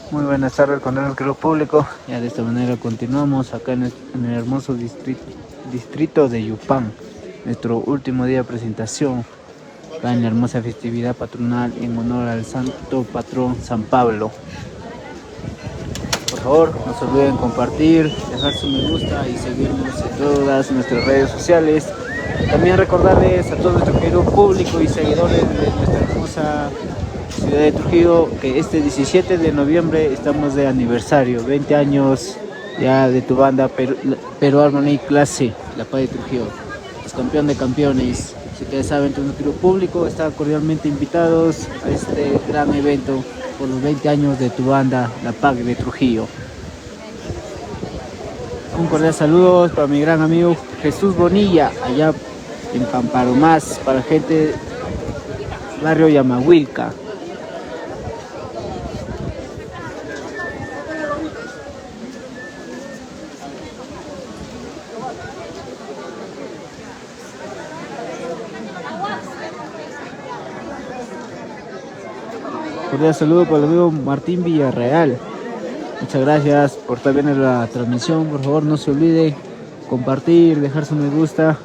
Muy buenas tardes con el club público. Ya de esta manera continuamos acá en el hermoso distrito de Yupán. Nuestro último día de presentación acá en la hermosa festividad patronal en honor al santo patrón San Pablo. Por favor, no se olviden compartir, dejar su me gusta y seguirnos en todas nuestras redes sociales. También recordarles a todo nuestro querido público y seguidores de nuestra hermosa ciudad de Trujillo que este 17 de noviembre estamos de aniversario, 20 años ya de tu banda Perú Harmony Clase, La Paz de Trujillo, es campeón de campeones. Así que ya saben, todo nuestro público está cordialmente invitados a este gran evento por los 20 años de tu banda La Paz de Trujillo. Un cordial saludo para mi gran amigo Jesús Bonilla, allá en Pamparomás, para gente del barrio Yamahuilca. Cordial saludo para el amigo Martín Villarreal. Muchas gracias por estar viendo la transmisión. Por favor, no se olvide compartir, dejar su me gusta